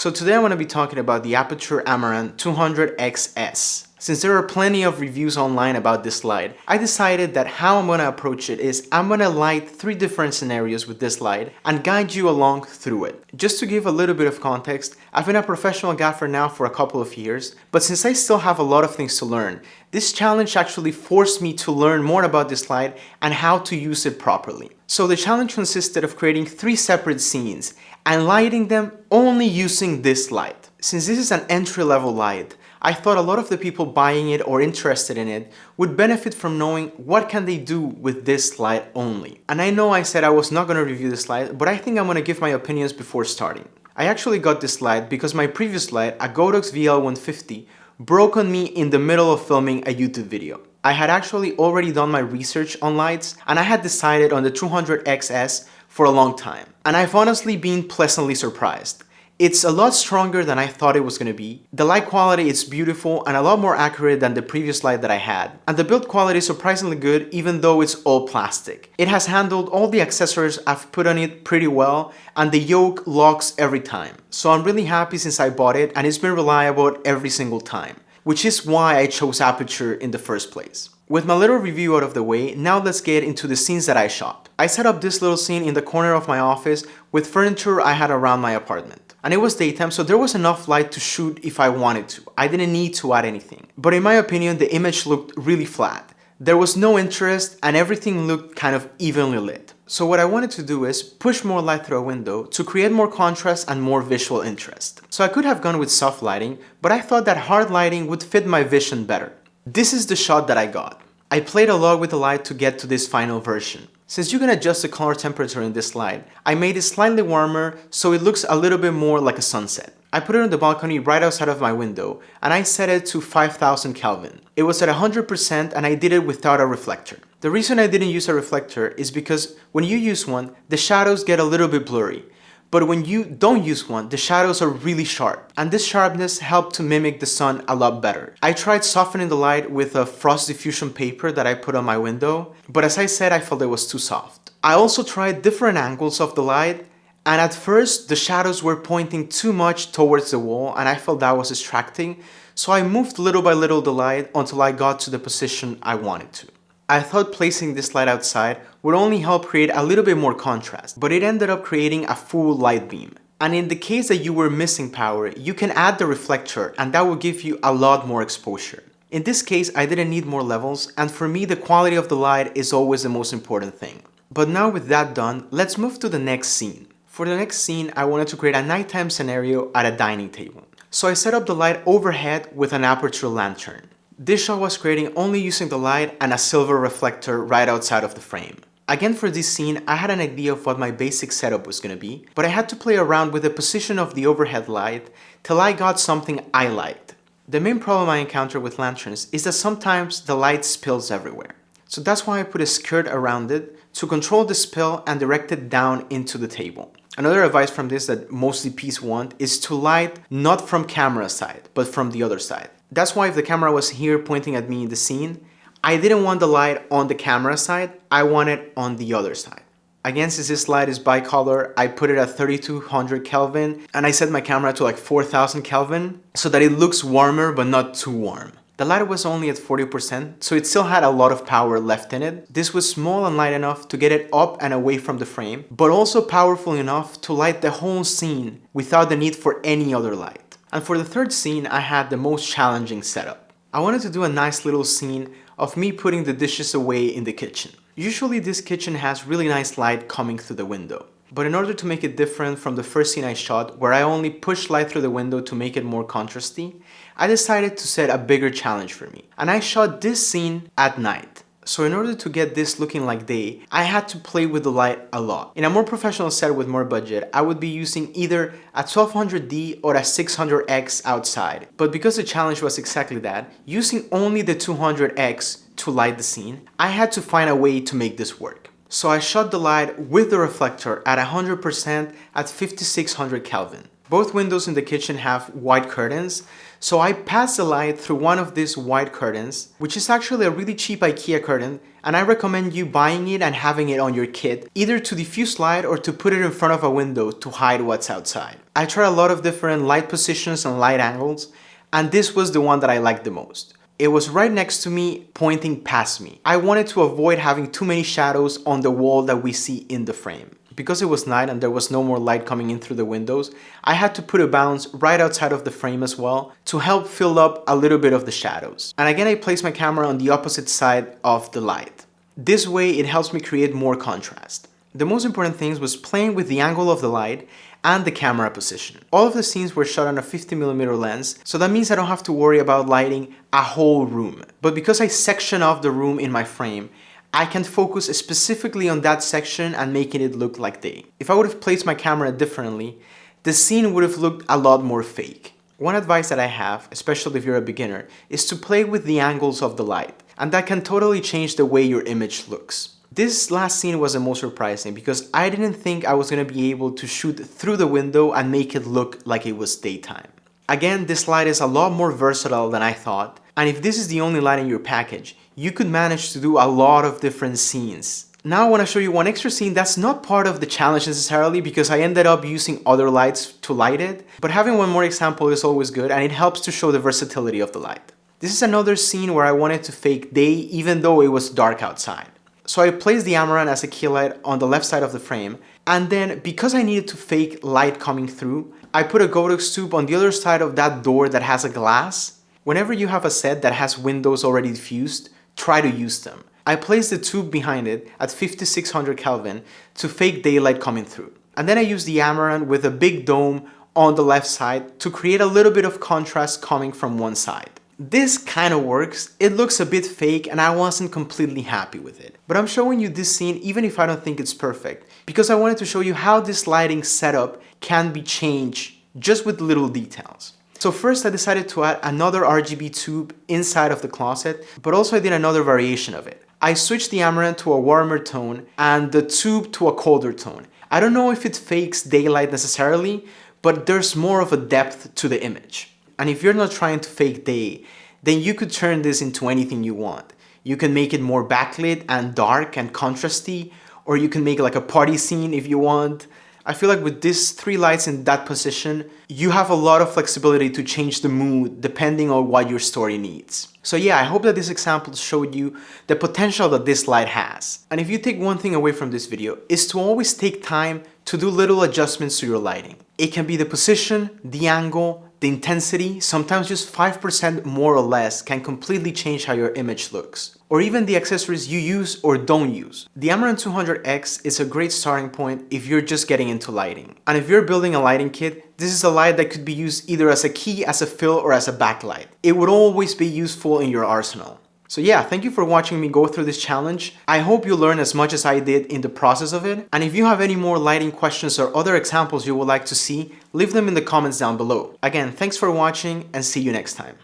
So today I want to be talking about the Aputure Amaran 200XS. Since there are plenty of reviews online about this light, I decided that how I'm going to approach it is I'm going to light 3 different scenarios with this light and guide you along through it. Just to give a little bit of context, I've been a professional gaffer now for a couple of years, but since I still have a lot of things to learn, this challenge actually forced me to learn more about this light and how to use it properly. So the challenge consisted of creating 3 separate scenes and lighting them only using this light. Since this is an entry-level light, I thought a lot of the people buying it or interested in it would benefit from knowing what can they do with this light only. And I know I said I was not going to review this light, but I think I'm going to give my opinions before starting. I actually got this light because my previous light, a Godox VL150, broke on me in the middle of filming a YouTube video. I had actually already done my research on lights and I had decided on the 200XS for a long time. And I've honestly been pleasantly surprised. It's a lot stronger than I thought it was going to be. The light quality is beautiful and a lot more accurate than the previous light that I had. And the build quality is surprisingly good even though it's all plastic. It has handled all the accessories I've put on it pretty well and the yoke locks every time. So I'm really happy since I bought it and it's been reliable every single time, which is why I chose Aputure in the first place. With my little review out of the way, now let's get into the scenes that I shot. I set up this little scene in the corner of my office with furniture I had around my apartment. And it was daytime, so there was enough light to shoot if I wanted to. I didn't need to add anything. But in my opinion, the image looked really flat. There was no interest and everything looked kind of evenly lit. So what I wanted to do is push more light through a window to create more contrast and more visual interest. So I could have gone with soft lighting, but I thought that hard lighting would fit my vision better. This is the shot that I got. I played a lot with the light to get to this final version. Since you can adjust the color temperature in this light, I made it slightly warmer so it looks a little bit more like a sunset. I put it on the balcony right outside of my window and I set it to 5000 Kelvin. It was at 100% and I did it without a reflector. The reason I didn't use a reflector is because when you use one, the shadows get a little bit blurry. But when you don't use one, the shadows are really sharp, and this sharpness helped to mimic the sun a lot better. I tried softening the light with a frost diffusion paper that I put on my window, but as I said, I felt it was too soft. I also tried different angles of the light, and at first the shadows were pointing too much towards the wall and I felt that was distracting, so I moved little by little the light until I got to the position I wanted to. I thought placing this light outside would only help create a little bit more contrast, but it ended up creating a full light beam. And in the case that you were missing power, you can add the reflector and that will give you a lot more exposure. In this case, I didn't need more levels, and for me the quality of the light is always the most important thing. But now with that done, let's move to the next scene. For the next scene, I wanted to create a nighttime scenario at a dining table. So I set up the light overhead with an Aputure lantern. This shot was creating only using the light and a silver reflector right outside of the frame. Again, for this scene, I had an idea of what my basic setup was going to be, but I had to play around with the position of the overhead light till I got something I liked. The main problem I encounter with lanterns is that sometimes the light spills everywhere. So that's why I put a skirt around it to control the spill and direct it down into the table. Another advice from this that mostly peeps want is to light not from camera side, but from the other side. That's why if the camera was here pointing at me in the scene, I didn't want the light on the camera side, I want it on the other side. Again, since this light is bicolor, I put it at 3200 Kelvin and I set my camera to like 4000 Kelvin so that it looks warmer but not too warm. The light was only at 40%, so it still had a lot of power left in it. This was small and light enough to get it up and away from the frame, but also powerful enough to light the whole scene without the need for any other light. And for the third scene, I had the most challenging setup. I wanted to do a nice little scene of me putting the dishes away in the kitchen. Usually this kitchen has really nice light coming through the window. But in order to make it different from the first scene I shot, where I only pushed light through the window to make it more contrasty, I decided to set a bigger challenge for me. And I shot this scene at night. So in order to get this looking like day, I had to play with the light a lot. In a more professional set with more budget, I would be using either a 1200D or a 600X outside. But because the challenge was exactly that, using only the 200X to light the scene, I had to find a way to make this work. So I shot the light with the reflector at 100% at 5600 Kelvin. Both windows in the kitchen have white curtains, so I pass the light through one of these white curtains, which is actually a really cheap IKEA curtain, and I recommend you buying it and having it on your kit, either to diffuse light or to put it in front of a window to hide what's outside. I tried a lot of different light positions and light angles, and this was the one that I liked the most. It was right next to me, pointing past me. I wanted to avoid having too many shadows on the wall that we see in the frame. Because it was night and there was no more light coming in through the windows, I had to put a bounce right outside of the frame as well to help fill up a little bit of the shadows. And again, I placed my camera on the opposite side of the light. This way, it helps me create more contrast. The most important thing was playing with the angle of the light and the camera position. All of the scenes were shot on a 50mm lens, so that means I don't have to worry about lighting a whole room. But because I section off the room in my frame, I can focus specifically on that section and making it look like day. If I would have placed my camera differently, the scene would have looked a lot more fake. One advice that I have, especially if you're a beginner, is to play with the angles of the light, and that can totally change the way your image looks. This last scene was the most surprising because I didn't think I was going to be able to shoot through the window and make it look like it was daytime. Again, this light is a lot more versatile than I thought, and if this is the only light in your package, you could manage to do a lot of different scenes. Now I want to show you one extra scene that's not part of the challenge necessarily because I ended up using other lights to light it, but having one more example is always good and it helps to show the versatility of the light. This is another scene where I wanted to fake day even though it was dark outside. So I placed the Amaran as a key light on the left side of the frame, and then because I needed to fake light coming through, I put a Godox tube on the other side of that door that has a glass. Whenever you have a set that has windows already diffused, try to use them. I placed the tube behind it at 5600 Kelvin to fake daylight coming through. And then I used the Amaran with a big dome on the left side to create a little bit of contrast coming from one side. This kind of works. It looks a bit fake and I wasn't completely happy with it. But I'm showing you this scene even if I don't think it's perfect, because I wanted to show you how this lighting setup can be changed just with little details. So first I decided to add another RGB tube inside of the closet, but also I did another variation of it. I switched the Amaran to a warmer tone and the tube to a colder tone. I don't know if it fakes daylight necessarily, but there's more of a depth to the image. And if you're not trying to fake day, then you could turn this into anything you want. You can make it more backlit and dark and contrasty, or you can make like a party scene if you want. I feel like with these three lights in that position, you have a lot of flexibility to change the mood depending on what your story needs. So yeah, I hope that this example showed you the potential that this light has. And if you take one thing away from this video, is to always take time to do little adjustments to your lighting. It can be the position, the angle, the intensity, sometimes just 5% more or less can completely change how your image looks. Or even the accessories you use or don't use. The Amaran 200X is a great starting point if you're just getting into lighting. And if you're building a lighting kit, this is a light that could be used either as a key, as a fill, or as a backlight. It would always be useful in your arsenal. So yeah, thank you for watching me go through this challenge. I hope you learned as much as I did in the process of it. And if you have any more lighting questions or other examples you would like to see, leave them in the comments down below. Again, thanks for watching and see you next time.